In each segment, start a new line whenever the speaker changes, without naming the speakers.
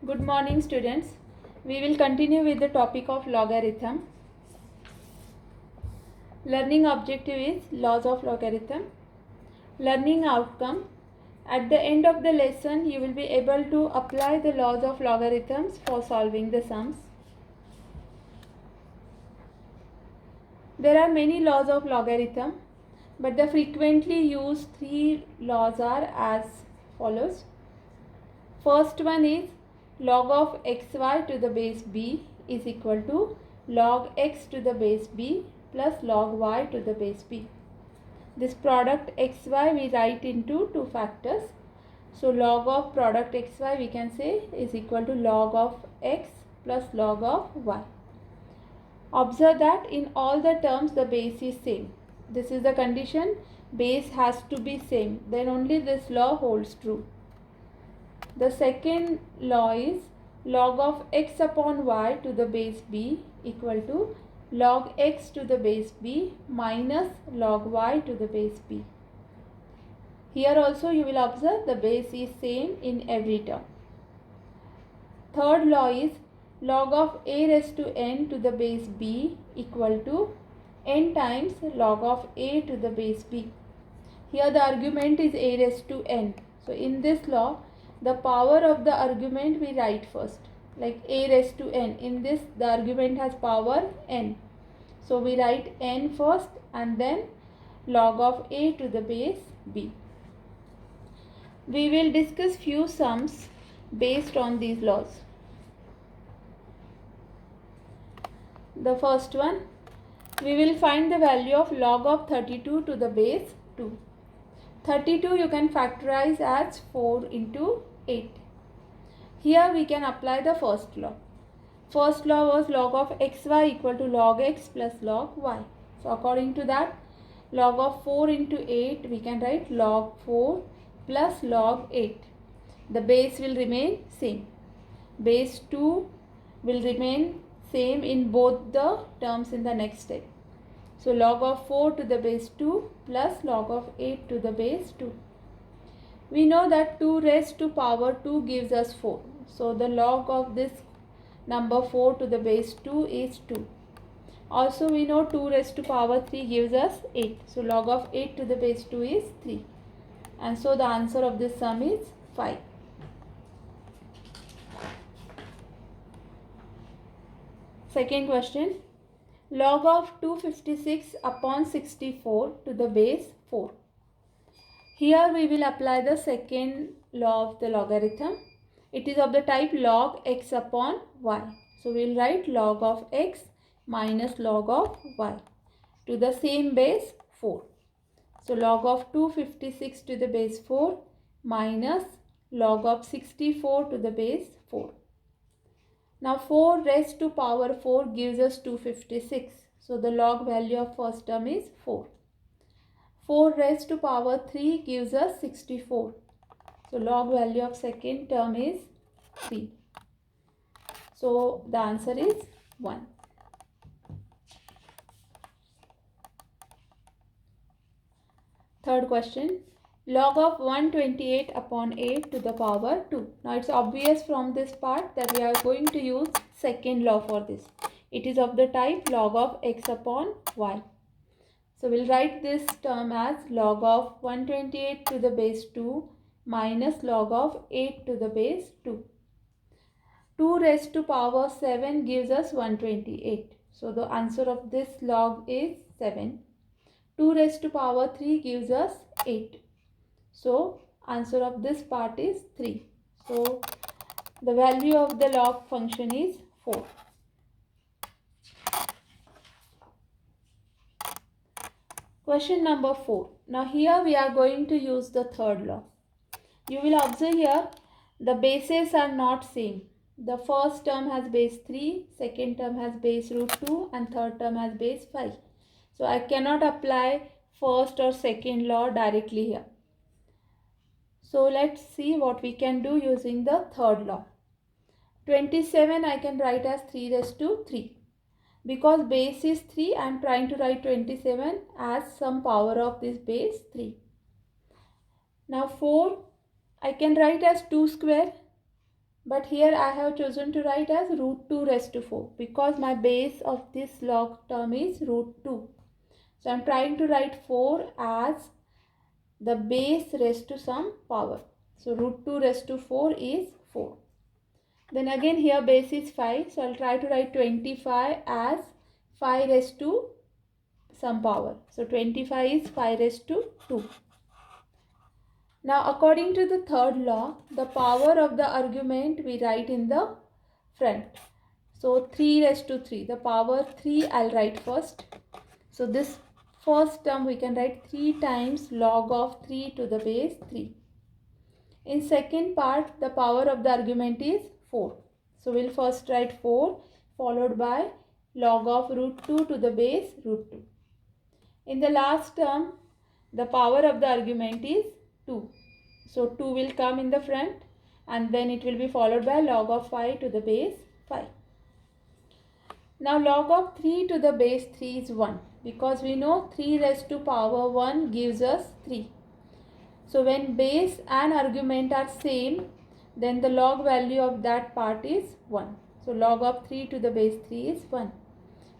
Good morning, students. We will continue with the topic of logarithm. Learning objective is laws of logarithm. Learning outcome. At the end of the lesson, you will be able to apply the laws of logarithms for solving the sums. There are many laws of logarithm, but the frequently used three laws are as follows. First one is log of xy to the base b is equal to log x to the base b plus log y to the base b. This product xy we write into two factors. So log of product xy we can say is equal to log of x plus log of y. Observe that in all the terms the base is same. This is the condition, base has to be same, then only this law holds true. The second law is log of x upon y to the base b equal to log x to the base b minus log y to the base b. Here also you will observe the base is same in every term. Third law is log of a raised to n to the base b equal to n times log of a to the base b. Here the argument is a raised to n. So in this law, the power of the argument we write first, like a raised to n. In this the argument has power n. So we write n first and then log of a to the base b. We will discuss few sums based on these laws. The first one, we will find the value of log of 32 to the base 2. 32 you can factorize as 4 into 8. Here we can apply the first law. First law was log of xy equal to log x plus log y. So according to that, log of 4 into 8 we can write log 4 plus log 8. The base will remain same. Base 2 will remain same in both the terms in the next step. So log of 4 to the base 2 plus log of 8 to the base 2. We know that 2 raised to power 2 gives us 4. So the log of this number 4 to the base 2 is 2. Also we know 2 raised to power 3 gives us 8. So log of 8 to the base 2 is 3. And so the answer of this sum is 5. Second question. Log of 256 upon 64 to the base 4. Here we will apply the second law of the logarithm. It is of the type log x upon y. So we will write log of x minus log of y to the same base 4. So log of 256 to the base 4 minus log of 64 to the base 4. Now 4 raised to power 4 gives us 256. So the log value of first term is 4. 4 raised to power 3 gives us 64. So log value of second term is 3. So the answer is 1. Third question. Log of 128 upon 8 to the power 2. Now it's obvious from this part that we are going to use second law for this. It is of the type log of x upon y. So we'll write this term as log of 128 to the base 2 minus log of 8 to the base 2. 2 raised to power 7 gives us 128. So the answer of this log is 7. 2 raised to power 3 gives us 8. So answer of this part is 3. So the value of the log function is 4. Question number 4. Now here we are going to use the third law. You will observe here the bases are not same. The first term has base 3, second term has base root 2 and third term has base 5. So I cannot apply first or second law directly here. So let's see what we can do using the third law. 27 I can write as 3 raised to 3. Because base is 3, I am trying to write 27 as some power of this base 3. Now 4 I can write as 2 square But here I have chosen to write as root 2 raised to 4 because my base of this log term is root 2. So I am trying to write 4 as the base raised to some power. So root 2 raised to 4 is 4. Then again here base is 5. So I'll try to write 25 as 5 raised to some power. So 25 is 5 raised to 2. Now according to the third law, the power of the argument we write in the front. So 3 raised to 3. The power 3 I'll write first. So this first term we can write 3 times log of 3 to the base 3. In second part, the power of the argument is 4. So we'll first write 4 followed by log of root 2 to the base root 2. In the last term, the power of the argument is 2. So 2 will come in the front and then it will be followed by log of 5 to the base 5. Now log of 3 to the base 3 is 1 because we know 3 raised to power 1 gives us 3. So when base and argument are same, then the log value of that part is 1. So log of 3 to the base 3 is 1.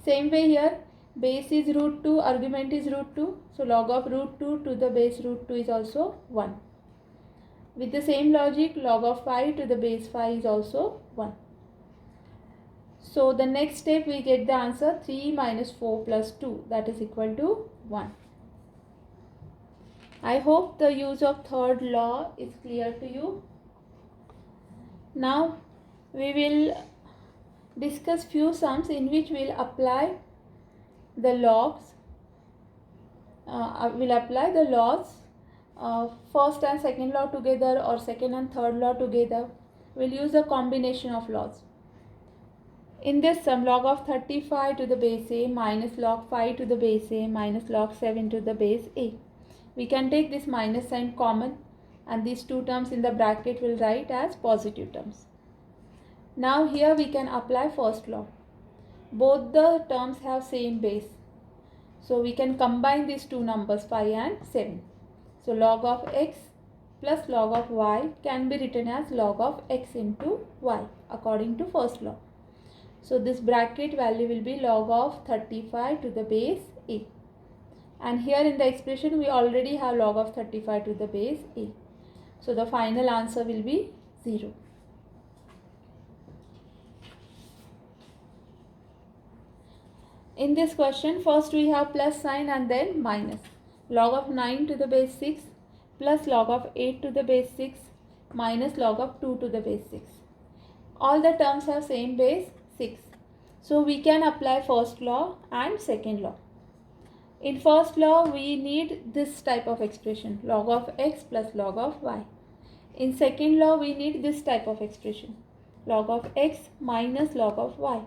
Same way here, base is root 2, argument is root 2. So log of root 2 to the base root 2 is also 1. With the same logic, log of 5 to the base 5 is also 1. So the next step we get the answer 3 minus 4 plus 2, that is equal to 1. I hope the use of third law is clear to you. Now we will discuss few sums in which we will apply the logs. First and second law together or second and third law together. We'll use a combination of laws. In this sum, log of 35 to the base a minus log 5 to the base a minus log 7 to the base a. We can take this minus sign common and these two terms in the bracket will write as positive terms. Now here we can apply first law. Both the terms have same base. So we can combine these two numbers 5 and 7. So log of x plus log of y can be written as log of x into y according to first law. So this bracket value will be log of 35 to the base a. And here in the expression we already have log of 35 to the base a. So the final answer will be 0. In this question, first we have plus sign and then minus. Log of 9 to the base 6 plus log of 8 to the base 6 minus log of 2 to the base 6. All the terms have same base 6. So we can apply first law and second law. In first law, we need this type of expression, log of x plus log of y. In second law, we need this type of expression, log of x minus log of y.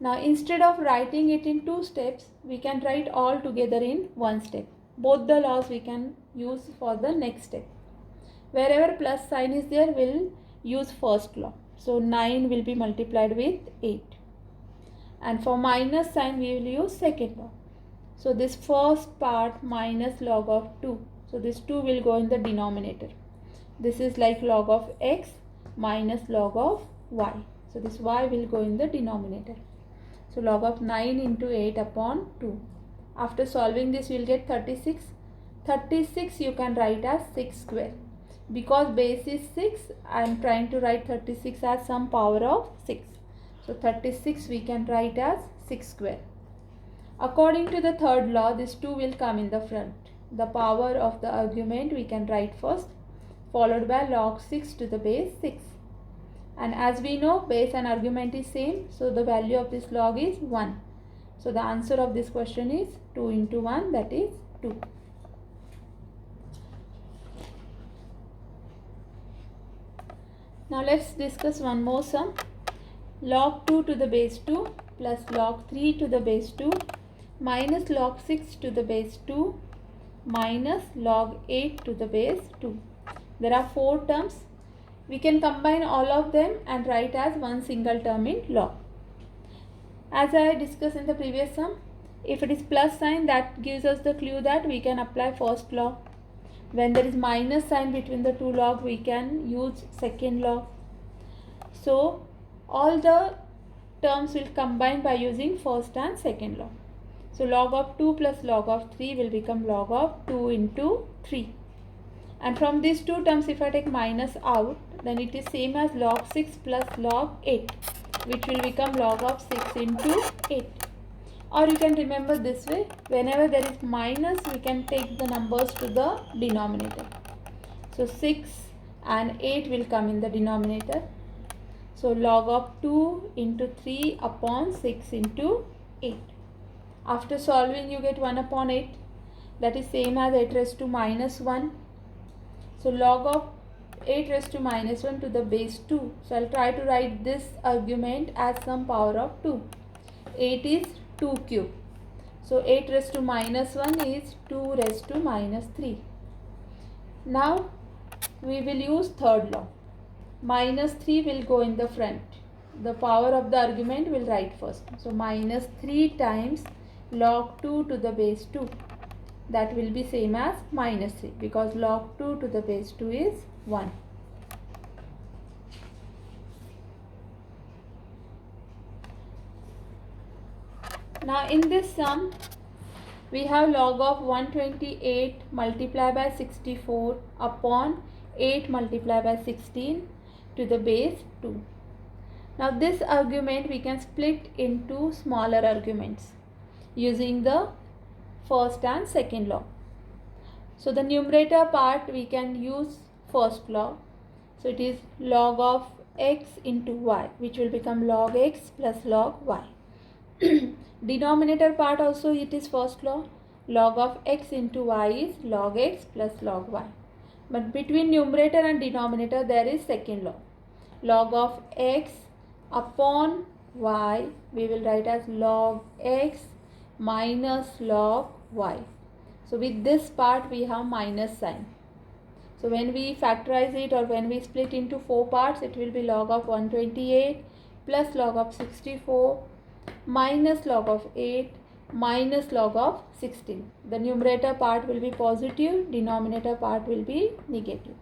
Now, instead of writing it in two steps, we can write all together in one step. Both the laws we can use for the next step. Wherever plus sign is there, we'll use first law. So, 9 will be multiplied with 8. And for minus sign, we will use second law. So this first part minus log of 2. So this 2 will go in the denominator. This is like log of x minus log of y. So this y will go in the denominator. So log of 9 into 8 upon 2. After solving this, we will get 36. 36 you can write as 6 square. Because base is 6, I am trying to write 36 as some power of 6. So 36 we can write as 6 square. According to the third law, this 2 will come in the front. The power of the argument we can write first, followed by log 6 to the base 6. And as we know, base and argument is same, so the value of this log is 1. So the answer of this question is 2 into 1, that is 2. Now let's discuss one more sum. Log 2 to the base 2 plus log 3 to the base 2 minus log 6 to the base 2 minus log 8 to the base 2. There are 4 terms. We can combine all of them and write as one single term in log. As I discussed in the previous sum, if it is plus sign, that gives us the clue that we can apply first law. When there is minus sign between the two log, we can use second law. So all the terms will combine by using first and second log. So log of 2 plus log of 3 will become log of 2 into 3. And from these two terms, if I take minus out, then it is same as log 6 plus log 8, which will become log of 6 into 8. Or you can remember this way, whenever there is minus, we can take the numbers to the denominator. So 6 and 8 will come in the denominator. So log of 2 into 3 upon 6 into 8. After solving, you get 1 upon 8. That is same as 8 raised to minus 1. So log of 8 raised to minus 1 to the base 2. So I'll try to write this argument as some power of 2. 8 is 2 cube. So 8 raised to minus 1 is 2 raised to minus 3. Now we will use third law. Minus 3 will go in the front. The power of the argument will write first. So minus 3 times log 2 to the base 2. That will be same as minus 3 because log 2 to the base 2 is 1. Now in this sum, we have log of 128 multiplied by 64 upon 8 multiplied by 16 to the base 2. Now this argument we can split into smaller arguments using the first and second law. So the numerator part we can use first law. So it is log of x into y, which will become log x plus log y. Denominator part also it is first law. Log of x into y is log x plus log y. But between numerator and denominator there is second law. Log of x upon y we will write as log x minus log y. So with this part we have minus sign. So when we factorize it or when we split into 4 parts, it will be log of 128 plus log of 64 minus log of 8 minus log of 16. The numerator part will be positive, denominator part will be negative.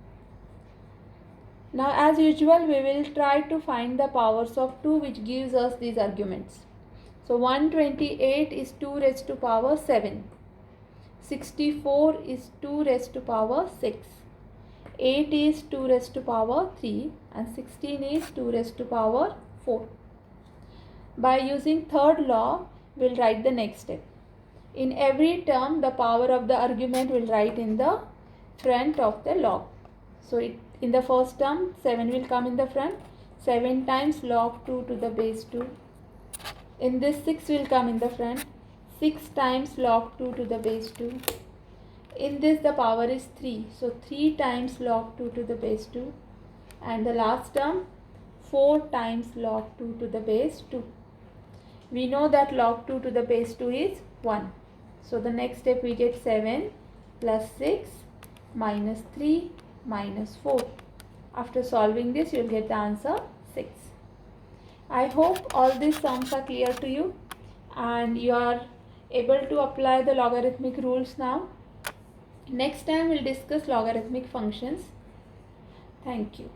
Now as usual we will try to find the powers of 2 which gives us these arguments. So 128 is 2 raised to power 7. 64 is 2 raised to power 6. 8 is 2 raised to power 3 and 16 is 2 raised to power 4. By using third law, we'll write the next step. In every term, the power of the argument will write in the front of the log. So in the first term, 7 will come in the front. 7 times log 2 to the base 2. In this 6 will come in the front. 6 times log 2 to the base 2. In this the power is 3. So 3 times log 2 to the base 2. And the last term 4 times log 2 to the base 2. We know that log 2 to the base 2 is 1. So the next step we get 7 plus 6 minus 3 minus 4. After solving this you will get the answer 6. I hope all these sums are clear to you and you are able to apply the logarithmic rules now. Next time we'll discuss logarithmic functions. Thank you.